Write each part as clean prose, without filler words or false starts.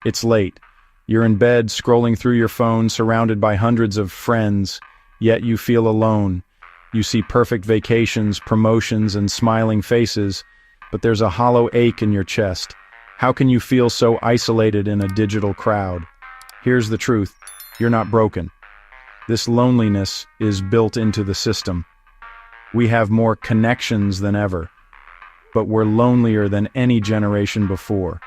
It's late. You're in bed, scrolling through your phone, surrounded by hundreds of friends, yet you feel alone. You see perfect vacations, promotions, and smiling faces, but there's a hollow ache in your chest. How can you feel so isolated in a digital crowd? Here's the truth. You're not broken. This loneliness is built into the system. We have more connections than ever, but we're lonelier than any generation before.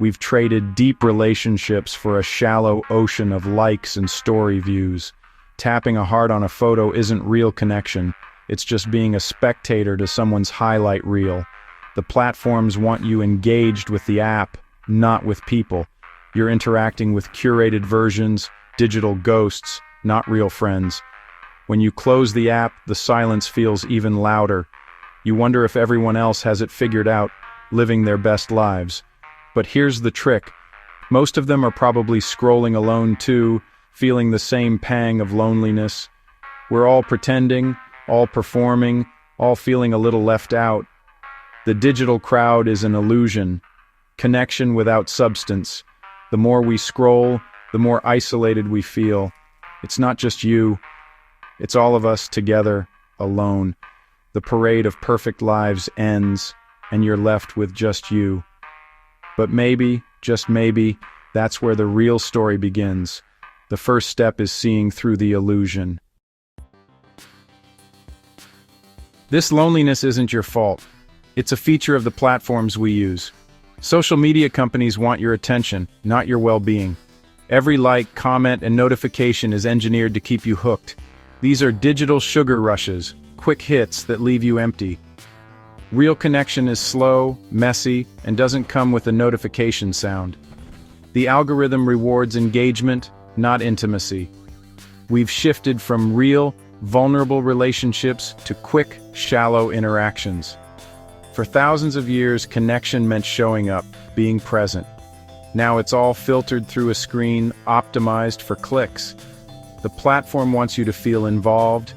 We've traded deep relationships for a shallow ocean of likes and story views. Tapping a heart on a photo isn't real connection. It's just being a spectator to someone's highlight reel. The platforms want you engaged with the app, not with people. You're interacting with curated versions, digital ghosts, not real friends. When you close the app, the silence feels even louder. You wonder if everyone else has it figured out, living their best lives. But here's the trick. Most of them are probably scrolling alone too, feeling the same pang of loneliness. We're all pretending, all performing, all feeling a little left out. The digital crowd is an illusion, connection without substance. The more we scroll, the more isolated we feel. It's not just you, it's all of us together, alone. The parade of perfect lives ends, and you're left with just you. But maybe, just maybe, that's where the real story begins. The first step is seeing through the illusion. This loneliness isn't your fault. It's a feature of the platforms we use. Social media companies want your attention, not your well-being. Every like, comment, and notification is engineered to keep you hooked. These are digital sugar rushes, quick hits that leave you empty. Real connection is slow, messy, and doesn't come with a notification sound. The algorithm rewards engagement, not intimacy. We've shifted from real, vulnerable relationships to quick, shallow interactions. For thousands of years, connection meant showing up, being present. Now it's all filtered through a screen, optimized for clicks. The platform wants you to feel involved,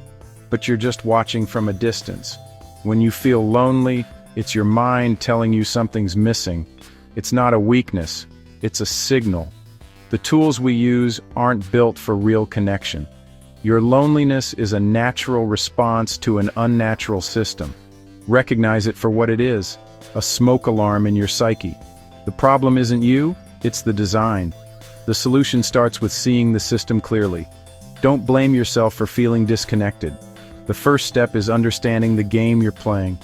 but you're just watching from a distance. When you feel lonely, it's your mind telling you something's missing. It's not a weakness, it's a signal. The tools we use aren't built for real connection. Your loneliness is a natural response to an unnatural system. Recognize it for what it is, a smoke alarm in your psyche. The problem isn't you, it's the design. The solution starts with seeing the system clearly. Don't blame yourself for feeling disconnected. The first step is understanding the game you're playing.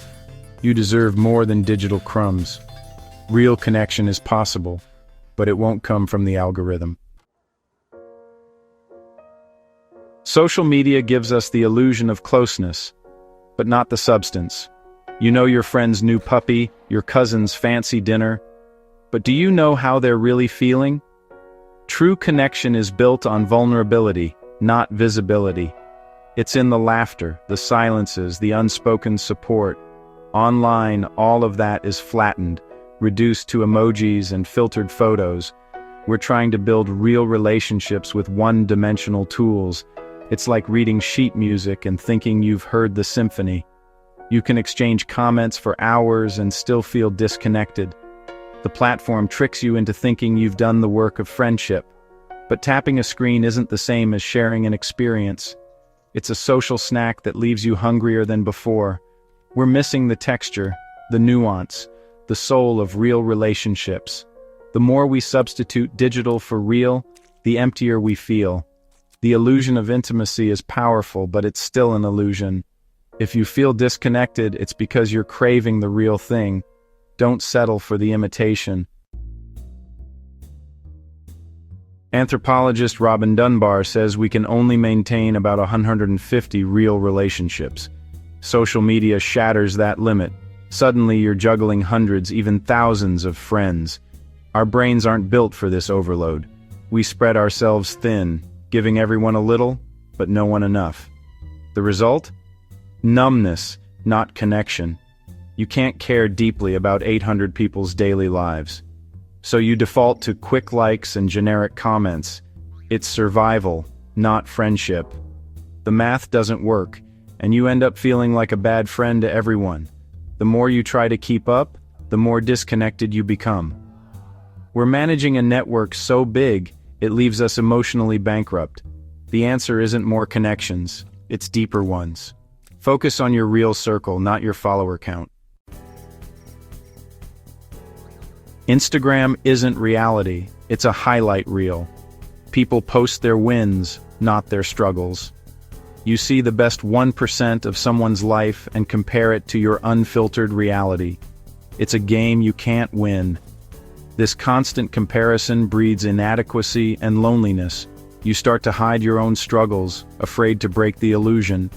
You deserve more than digital crumbs. Real connection is possible, but it won't come from the algorithm. Social media gives us the illusion of closeness, but not the substance. You know your friend's new puppy, your cousin's fancy dinner, but do you know how they're really feeling? True connection is built on vulnerability, not visibility. It's in the laughter, the silences, the unspoken support. Online, all of that is flattened, reduced to emojis and filtered photos. We're trying to build real relationships with one-dimensional tools. It's like reading sheet music and thinking you've heard the symphony. You can exchange comments for hours and still feel disconnected. The platform tricks you into thinking you've done the work of friendship. But tapping a screen isn't the same as sharing an experience. It's a social snack that leaves you hungrier than before. We're missing the texture, the nuance, the soul of real relationships. The more we substitute digital for real, the emptier we feel. The illusion of intimacy is powerful, but it's still an illusion. If you feel disconnected, it's because you're craving the real thing. Don't settle for the imitation. Anthropologist Robin Dunbar says we can only maintain about 150 real relationships. Social media shatters that limit. Suddenly you're juggling hundreds, even thousands of friends. Our brains aren't built for this overload. We spread ourselves thin, giving everyone a little, but no one enough. The result? Numbness, not connection. You can't care deeply about 800 people's daily lives. So you default to quick likes and generic comments. It's survival, not friendship. The math doesn't work, and you end up feeling like a bad friend to everyone. The more you try to keep up, the more disconnected you become. We're managing a network so big, it leaves us emotionally bankrupt. The answer isn't more connections, it's deeper ones. Focus on your real circle, not your follower count. Instagram isn't reality, it's a highlight reel. People post their wins, not their struggles. You see the best 1% of someone's life and compare it to your unfiltered reality. It's a game you can't win. This constant comparison breeds inadequacy and loneliness. You start to hide your own struggles, afraid to break the illusion.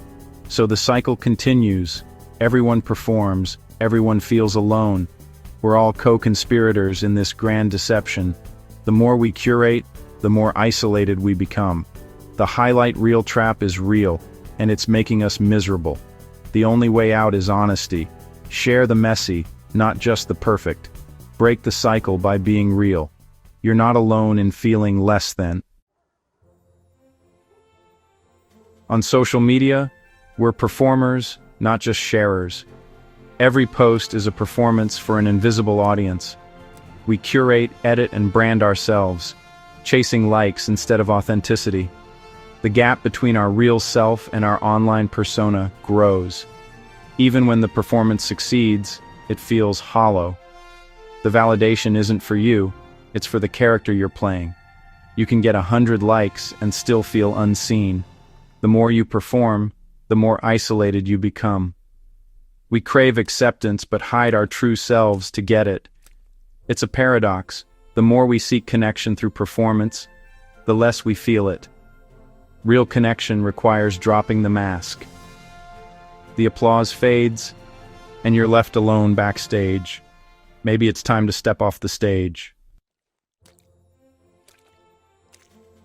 So the cycle continues. Everyone performs, everyone feels alone. We're all co-conspirators in this grand deception. The more we curate, the more isolated we become. The highlight reel trap is real, and it's making us miserable. The only way out is honesty. Share the messy, not just the perfect. Break the cycle by being real. You're not alone in feeling less than. On social media, we're performers, not just sharers. Every post is a performance for an invisible audience. We curate, edit, and brand ourselves, chasing likes instead of authenticity. The gap between our real self and our online persona grows. Even when the performance succeeds, it feels hollow. The validation isn't for you, it's for the character you're playing. You can get 100 likes and still feel unseen. The more you perform, the more isolated you become. We crave acceptance but hide our true selves to get it. It's a paradox. The more we seek connection through performance, the less we feel it. Real connection requires dropping the mask. The applause fades, and you're left alone backstage. Maybe it's time to step off the stage.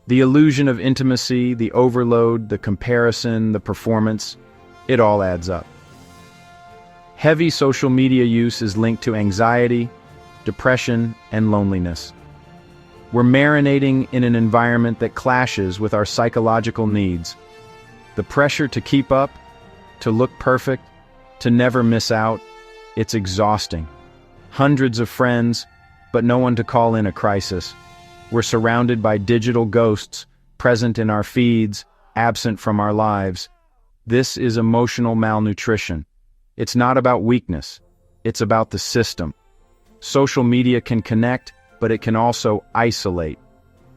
The illusion of intimacy, the overload, the comparison, the performance, it all adds up. Heavy social media use is linked to anxiety, depression, and loneliness. We're marinating in an environment that clashes with our psychological needs. The pressure to keep up, to look perfect, to never miss out, it's exhausting. Hundreds of friends, but no one to call in a crisis. We're surrounded by digital ghosts, present in our feeds, absent from our lives. This is emotional malnutrition. It's not about weakness, it's about the system. Social media can connect, but it can also isolate.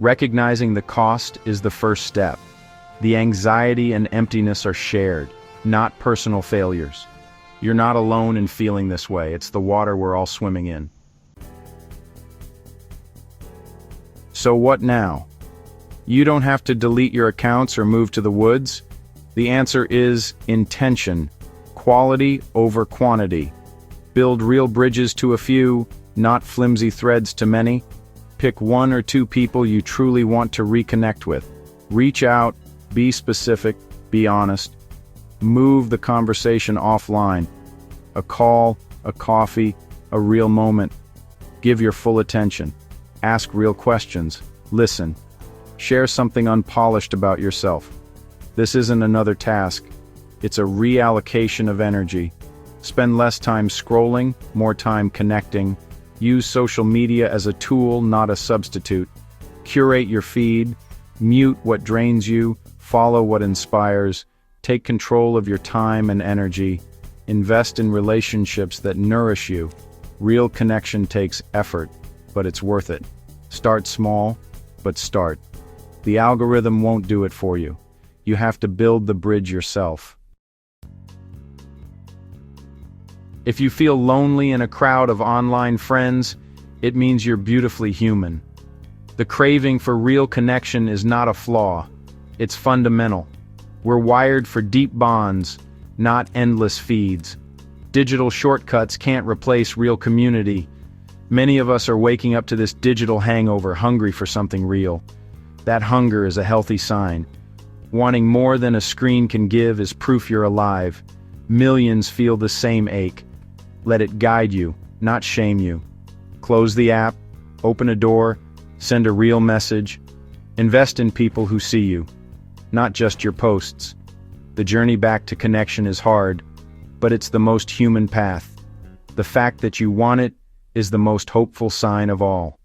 Recognizing the cost is the first step. The anxiety and emptiness are shared, not personal failures. You're not alone in feeling this way, it's the water we're all swimming in. So what now? You don't have to delete your accounts or move to the woods. The answer is intention, quality over quantity. Build real bridges to a few, not flimsy threads to many. Pick one or two people you truly want to reconnect with. Reach out, be specific, be honest. Move the conversation offline. A call, a coffee, a real moment. Give your full attention. Ask real questions. Listen. Share something unpolished about yourself. This isn't another task. It's a reallocation of energy. Spend less time scrolling, more time connecting. Use social media as a tool, not a substitute. Curate your feed. Mute what drains you. Follow what inspires. Take control of your time and energy. Invest in relationships that nourish you. Real connection takes effort, but it's worth it. Start small, but start. The algorithm won't do it for you. You have to build the bridge yourself. If you feel lonely in a crowd of online friends, it means you're beautifully human. The craving for real connection is not a flaw. It's fundamental. We're wired for deep bonds, not endless feeds. Digital shortcuts can't replace real community. Many of us are waking up to this digital hangover, hungry for something real. That hunger is a healthy sign. Wanting more than a screen can give is proof you're alive. Millions feel the same ache. Let it guide you, not shame you. Close the app, open a door, send a real message. Invest in people who see you, not just your posts. The journey back to connection is hard, but it's the most human path. The fact that you want it is the most hopeful sign of all.